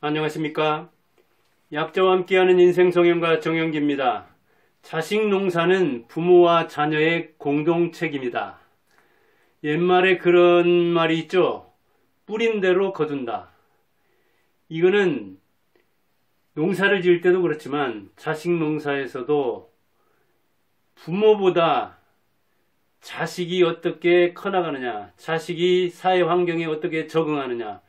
안녕하십니까. 약자와 함께하는 인생 성형가 정영기입니다. 자식 농사는 부모와 자녀의 공동책입니다. 옛말에 그런 말이 있죠. 뿌린 대로 거둔다. 이거는 농사를 지을 때도 그렇지만 자식 농사에서도 부모보다 자식이 어떻게 커나가느냐, 자식이 사회 환경에 어떻게 적응하느냐,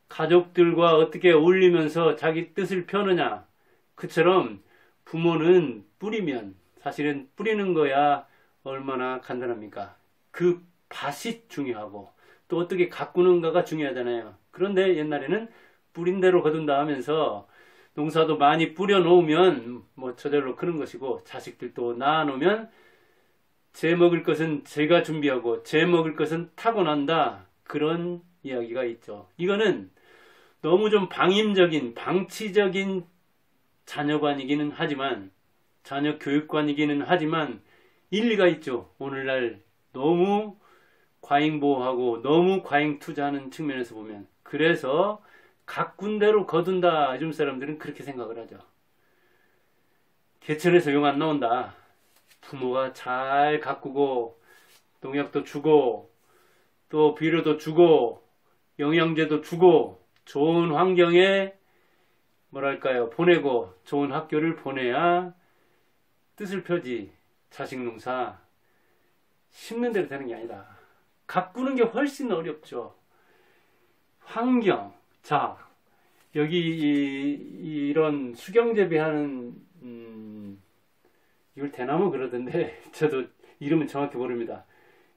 가족들과 어떻게 어울리면서 자기 뜻을 펴느냐. 그처럼 부모는 뿌리면, 사실은 뿌리는 거야 얼마나 간단합니까? 그 밭이 중요하고 또 어떻게 가꾸는가가 중요하잖아요. 그런데 옛날에는 뿌린 대로 거둔다 하면서 농사도 많이 뿌려 놓으면 뭐 저절로 크는 것이고, 자식들도 낳아 놓으면 제 먹을 것은 제가 준비하고 제 먹을 것은 타고난다, 그런 이야기가 있죠. 이거는 너무 좀 방임적인, 방치적인 자녀관이기는 하지만, 자녀 교육관이기는 하지만 일리가 있죠. 오늘날 너무 과잉보호하고 너무 과잉 투자하는 측면에서 보면. 그래서 가꾼 대로 거둔다, 요즘 사람들은 그렇게 생각을 하죠. 개천에서 용 안 나온다. 부모가 잘 가꾸고 농약도 주고 또 비료도 주고 영양제도 주고 좋은 환경에 뭐랄까요, 보내고 좋은 학교를 보내야 뜻을 펴지. 자식 농사 심는 대로 되는 게 아니다. 가꾸는 게 훨씬 어렵죠. 환경. 자, 여기 이런 수경재배하는 이걸 대나무 그러던데 저도 이름은 정확히 모릅니다.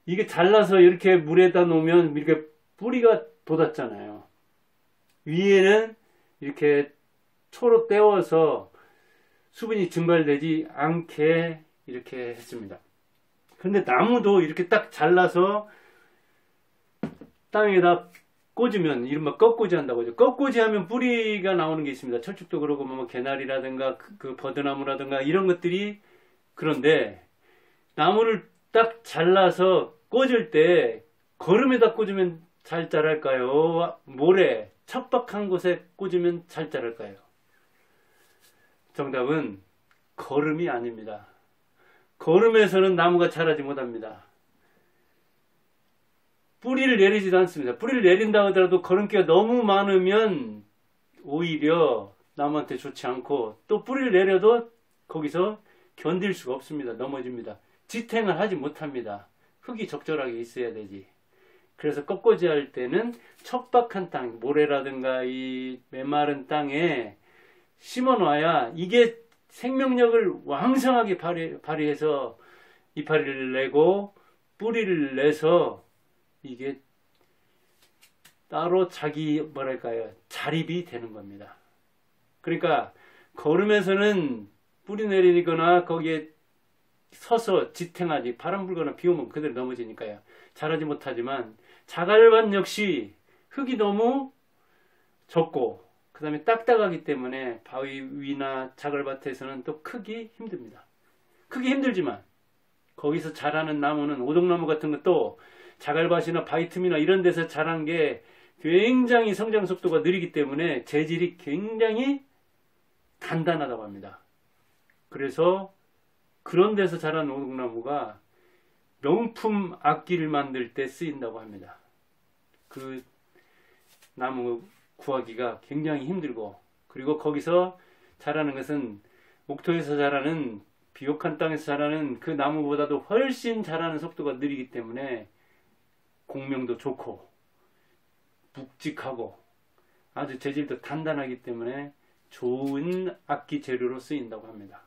이게 잘라서 이렇게 물에다 놓으면 이렇게 뿌리가 돋았잖아요. 위에는 이렇게 초로 떼워서 수분이 증발되지 않게 이렇게 했습니다. 그런데 나무도 이렇게 딱 잘라서 땅에다 꽂으면 이른바 꺾꽂이 한다고 하죠. 꺾꽂이 하면 뿌리가 나오는 게 있습니다. 철쭉도 그러고 뭐 개나리라든가 그 버드나무라든가 이런 것들이. 그런데 나무를 딱 잘라서 꽂을 때 거름에다 꽂으면 잘 자랄까요? 모래, 척박한 곳에 꽂으면 잘 자랄까요? 정답은 거름이 아닙니다. 거름에서는 나무가 자라지 못합니다. 뿌리를 내리지도 않습니다. 뿌리를 내린다 하더라도 거름기가 너무 많으면 오히려 나무한테 좋지 않고, 또 뿌리를 내려도 거기서 견딜 수가 없습니다. 넘어집니다. 지탱을 하지 못합니다. 흙이 적절하게 있어야 되지. 그래서 꺾꽂이 할 때는 척박한 땅, 모래라든가 이 메마른 땅에 심어 놔야 이게 생명력을 왕성하게 발휘해서 이파리를 내고 뿌리를 내서 이게 따로 자기 뭐랄까요, 자립이 되는 겁니다. 그러니까 걸으면서는 뿌리 내리거나 거기에 서서 지탱하지, 바람 불거나 비 오면 그대로 넘어지니까요. 자라지 못하지만 자갈밭 역시 흙이 너무 적고 그 다음에 딱딱하기 때문에 바위 위나 자갈밭에서는 또 크기 힘듭니다. 크기 힘들지만 거기서 자라는 나무는 오동나무 같은 것도 자갈밭이나 바위 틈이나 이런 데서 자란 게 굉장히 성장 속도가 느리기 때문에 재질이 굉장히 단단하다고 합니다. 그래서 그런 데서 자란 오동나무가 명품 악기를 만들 때 쓰인다고 합니다. 그 나무 구하기가 굉장히 힘들고, 그리고 거기서 자라는 것은 옥토에서 자라는, 비옥한 땅에서 자라는 그 나무보다도 훨씬 자라는 속도가 느리기 때문에 공명도 좋고 묵직하고 아주 재질도 단단하기 때문에 좋은 악기 재료로 쓰인다고 합니다.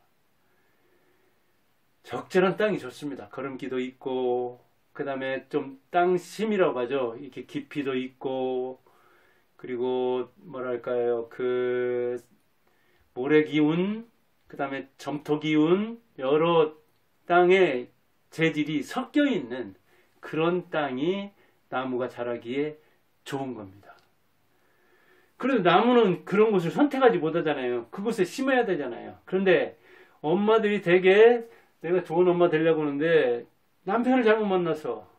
적절한 땅이 좋습니다. 거름기도 있고, 그 다음에 좀 땅심이라고 하죠. 이렇게 깊이도 있고, 그리고 뭐랄까요, 그 모래 기운, 그 다음에 점토 기운, 여러 땅의 재질이 섞여 있는 그런 땅이 나무가 자라기에 좋은 겁니다. 그래도 나무는 그런 곳을 선택하지 못하잖아요. 그곳에 심어야 되잖아요. 그런데 엄마들이 되게 내가 좋은 엄마 되려고 하는데 남편을 잘못 만나서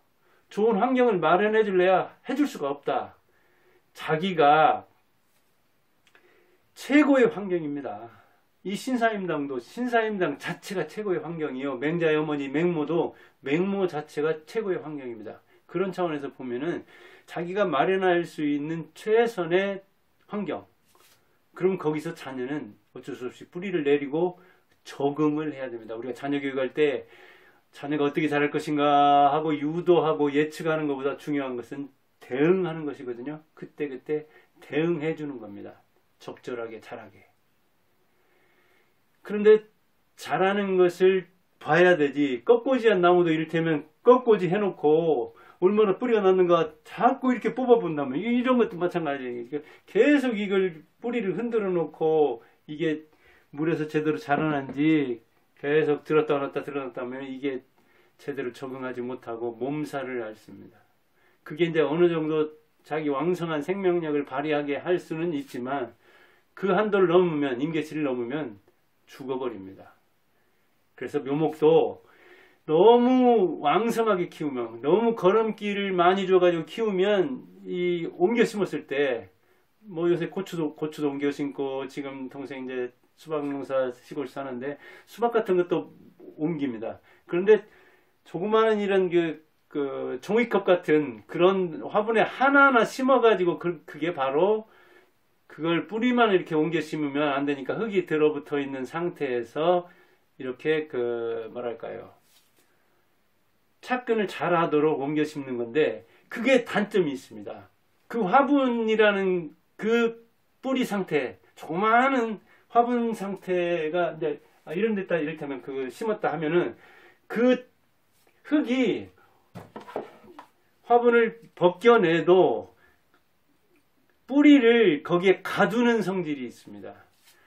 좋은 환경을 마련해 줄래야 해줄 수가 없다. 자기가 최고의 환경입니다. 이 신사임당도 신사임당 자체가 최고의 환경이요. 맹자의 어머니 맹모도 맹모 자체가 최고의 환경입니다. 그런 차원에서 보면은 자기가 마련할 수 있는 최선의 환경. 그럼 거기서 자녀는 어쩔 수 없이 뿌리를 내리고 적응을 해야 됩니다. 우리가 자녀 교육할 때 자녀가 어떻게 자랄 것인가 하고 유도하고 예측하는 것보다 중요한 것은 대응하는 것이거든요. 그때 대응해 주는 겁니다. 적절하게 자라게. 그런데 자라는 것을 봐야 되지. 꺾고지한 나무도 이를테면 꺾고지 해놓고 얼마나 뿌리가 났는가 자꾸 이렇게 뽑아본다면 이런 것도 마찬가지예요. 계속 이걸 뿌리를 흔들어 놓고 이게 물에서 제대로 자라는지 계속 들었다 놨다 들었다 하면 이게 제대로 적응하지 못하고 몸살을 앓습니다. 그게 이제 어느 정도 자기 왕성한 생명력을 발휘하게 할 수는 있지만 그 한도를 넘으면 임계치를 넘으면 죽어버립니다. 그래서 묘목도 너무 왕성하게 키우면 너무 걸음길을 많이 줘가지고 키우면 이 옮겨 심었을 때 뭐 요새 고추도 옮겨 심고 지금 동생 이제 수박 농사 시골 사는데 수박 같은 것도 옮깁니다. 그런데 조그마한 이런 그 종이컵 같은 그런 화분에 하나하나 심어가지고 그게 바로 그걸 뿌리만 이렇게 옮겨 심으면 안 되니까 흙이 들어붙어 있는 상태에서 이렇게 뭐랄까요. 착근을 잘 하도록 옮겨 심는 건데 그게 단점이 있습니다. 그 화분이라는 그 뿌리 상태, 조그마한 화분 상태가 이제 이런 데다 이렇게 하면 심었다 하면은 그 흙이 화분을 벗겨내도 뿌리를 거기에 가두는 성질이 있습니다.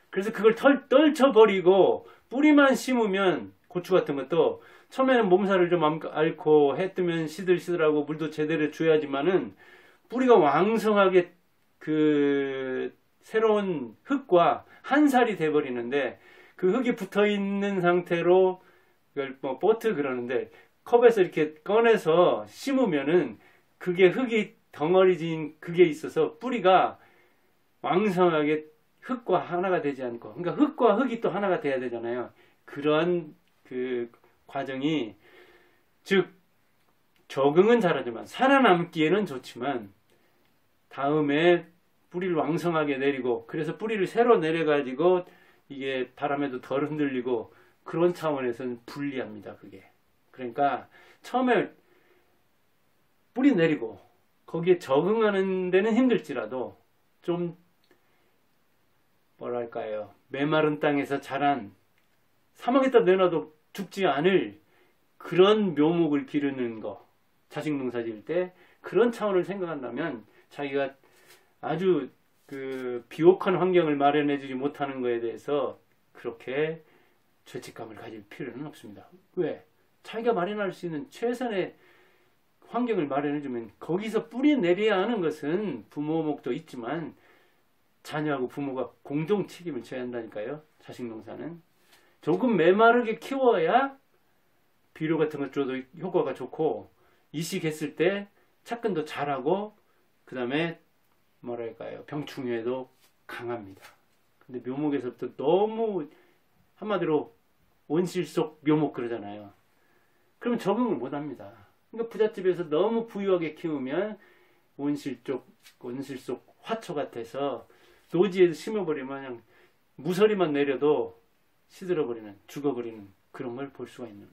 그래서 그걸 떨쳐버리고 뿌리만 심으면 고추 같은 것도 처음에는 몸살을 좀 앓고 해 뜨면 시들시들하고 물도 제대로 줘야지만은 뿌리가 왕성하게 새로운 흙과 한 살이 돼버리는데 그 흙이 붙어 있는 상태로 이걸 뭐 보트 그러는데 컵에서 이렇게 꺼내서 심으면은 그게 흙이 덩어리진 그게 있어서 뿌리가 왕성하게 흙과 하나가 되지 않고 그러니까 흙과 흙이 또 하나가 돼야 되잖아요. 그러한 과정이 즉 적응은 잘하지만 살아남기에는 좋지만 다음에 뿌리를 왕성하게 내리고 그래서 뿌리를 새로 내려가지고 이게 바람에도 덜 흔들리고 그런 차원에서는 불리합니다. 그게. 그러니까 처음에 뿌리 내리고 거기에 적응하는 데는 힘들지라도 좀 뭐랄까요. 메마른 땅에서 자란 사막에다 내놔도 죽지 않을 그런 묘목을 기르는 거 자식 농사 지을 때 그런 차원을 생각한다면 자기가 아주 비옥한 환경을 마련해 주지 못하는 것에 대해서 그렇게 죄책감을 가질 필요는 없습니다. 왜? 자기가 마련할 수 있는 최선의 환경을 마련해 주면 거기서 뿌리 내려야 하는 것은 부모 목도 있지만 자녀하고 부모가 공동 책임을 져야 한다니까요. 자식 농사는. 조금 메마르게 키워야 비료 같은 것 줘도 효과가 좋고 이식했을 때 착근도 잘하고 그 다음에 뭐랄까요 병충해도 강합니다. 근데 묘목에서부터 너무 한마디로 온실 속 묘목 그러잖아요. 그러면 적응을 못합니다. 그러니까 부잣집에서 너무 부유하게 키우면 온실 속 화초 같아서 노지에 심어버리면 그냥 무서리만 내려도 시들어버리는 죽어버리는 그런 걸 볼 수가 있는.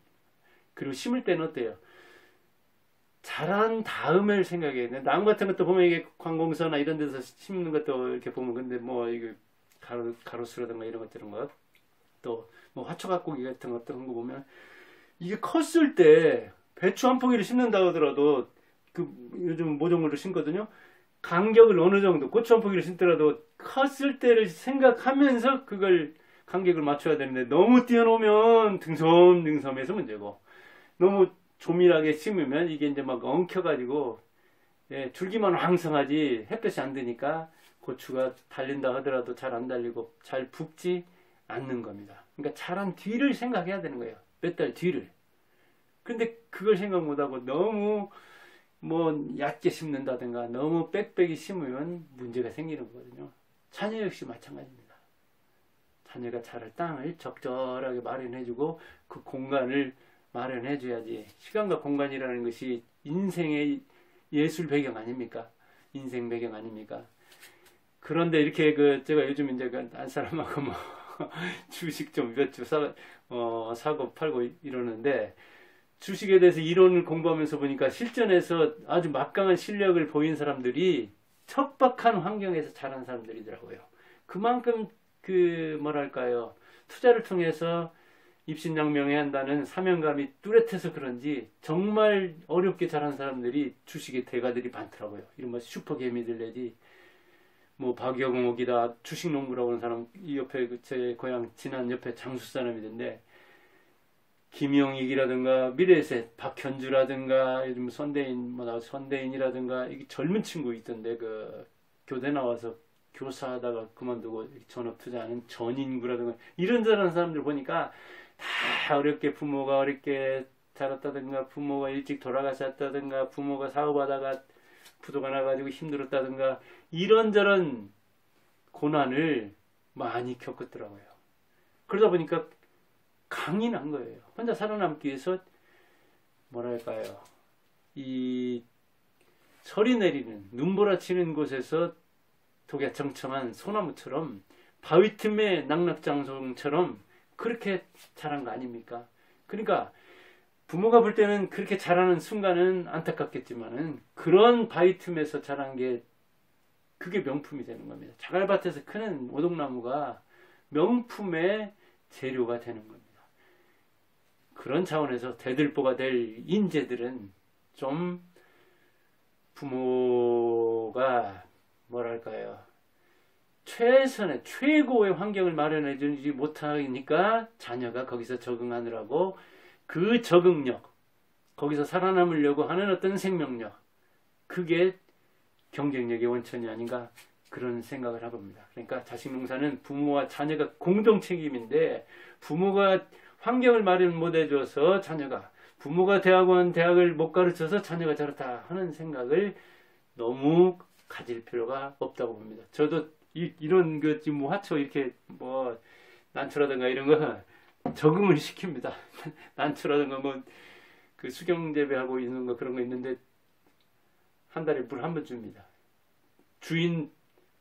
그리고 심을 때는 어때요? 자란 다음을 생각해야 돼. 나무 같은 것도 보면 이게 관공서나 이런 데서 심는 것도 이렇게 보면 근데 뭐 이게 가로수라든가 이런 것들은 또 뭐 화초가꾸기 같은 것들 거 보면 이게 컸을 때 배추 한 포기를 심는다 하더라도 요즘 모종으로 심거든요. 간격을 어느 정도 고추 한 포기를 심더라도 컸을 때를 생각하면서 그걸 간격을 맞춰야 되는데 너무 띄워놓으면 등섬등섬해서 문제고 너무 조밀하게 심으면 이게 이제 막 엉켜가지고 줄기만 왕성하지 햇볕이 안 드니까 고추가 달린다 하더라도 잘 안 달리고 잘 붓지 않는 겁니다. 그러니까 자란 뒤를 생각해야 되는 거예요. 몇 달 뒤를. 근데 그걸 생각 못하고 너무 뭐 얕게 심는다든가 너무 빽빽이 심으면 문제가 생기는 거거든요. 자녀 역시 마찬가지입니다. 자녀가 자랄 땅을 적절하게 마련해주고 그 공간을 마련해줘야지. 시간과 공간이라는 것이 인생의 예술 배경 아닙니까? 인생 배경 아닙니까? 그런데 이렇게 제가 요즘 이제 한 사람하고 뭐 주식 좀 몇 주 사고 팔고 이러는데, 주식에 대해서 이론을 공부하면서 보니까 실전에서 아주 막강한 실력을 보인 사람들이 척박한 환경에서 자란 사람들이더라고요. 그만큼 뭐랄까요, 투자를 통해서 입신양명해야 한다는 사명감이 뚜렷해서 그런지 정말 어렵게 자란 사람들이 주식의 대가들이 많더라고요. 이런 슈퍼개미들 내지 뭐 박영옥이다 주식농부라고 하는 사람, 이 옆에 제 고향 진안 옆에 장수 사람이던데, 김영익이라든가 미래에셋 박현주라든가 요즘 선대인이라든가 이게 젊은 친구 있던데, 교대 나와서 교사하다가 그만두고 전업 투자하는 전인구라든가 이런저런 사람들 보니까 다 부모가 어렵게 자랐다든가, 부모가 일찍 돌아가셨다든가, 부모가 사고하다가 부도가 나가지고 힘들었다든가 이런저런 고난을 많이 겪었더라고요. 그러다 보니까 강인한 거예요. 혼자 살아남기 위해서 뭐랄까요, 이 설이 내리는 눈보라치는 곳에서 독야청청한 소나무처럼, 바위 틈의 낙낙장송처럼 그렇게 자란 거 아닙니까? 그러니까 부모가 볼 때는 그렇게 자라는 순간은 안타깝겠지만은, 그런 바위 틈에서 자란 게 그게 명품이 되는 겁니다. 자갈밭에서 크는 오동나무가 명품의 재료가 되는 겁니다. 그런 차원에서 대들보가 될 인재들은 좀 부모가 뭐랄까요, 최선의 최고의 환경을 마련해 주지 못하니까 자녀가 거기서 적응하느라고, 그 적응력, 거기서 살아남으려고 하는 어떤 생명력, 그게 경쟁력의 원천이 아닌가, 그런 생각을 해봅니다. 그러니까 자식농사는 부모와 자녀가 공동 책임인데, 부모가 환경을 마련 못 해줘서 부모가 대학을 못 가르쳐서 자녀가 저렇다 하는 생각을 너무 가질 필요가 없다고 봅니다. 저도 이런 지금 화초 이렇게 난초라든가 이런 거 적응을 시킵니다. 난초라든가 수경재배하고 있는 거, 그런 거 있는데 한 달에 물 한 번 줍니다. 주인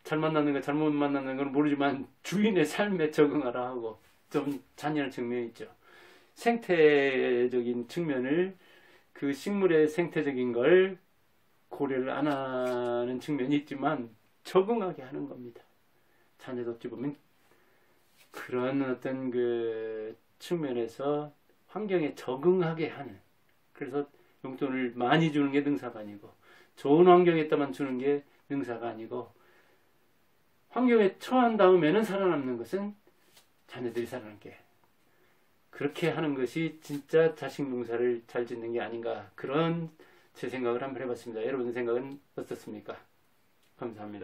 잘 만나는 거 잘못 만나는 건 모르지만 주인의 삶에 적응하라 하고, 좀 잔인한 측면이 있죠. 생태적인 측면을, 그 식물의 생태적인 걸 고려를 안 하는 측면이 있지만 적응하게 하는 겁니다. 자녀도 어찌 보면 그런 어떤 측면에서 환경에 적응하게 하는, 그래서 용돈을 많이 주는 게 능사가 아니고, 좋은 환경에다만 주는 게 능사가 아니고, 환경에 처한 다음에는 살아남는 것은 자녀들이 살아남게, 그렇게 하는 것이 진짜 자식 농사를 잘 짓는 게 아닌가, 그런 제 생각을 한번 해봤습니다. 여러분 생각은 어떻습니까? 감사합니다.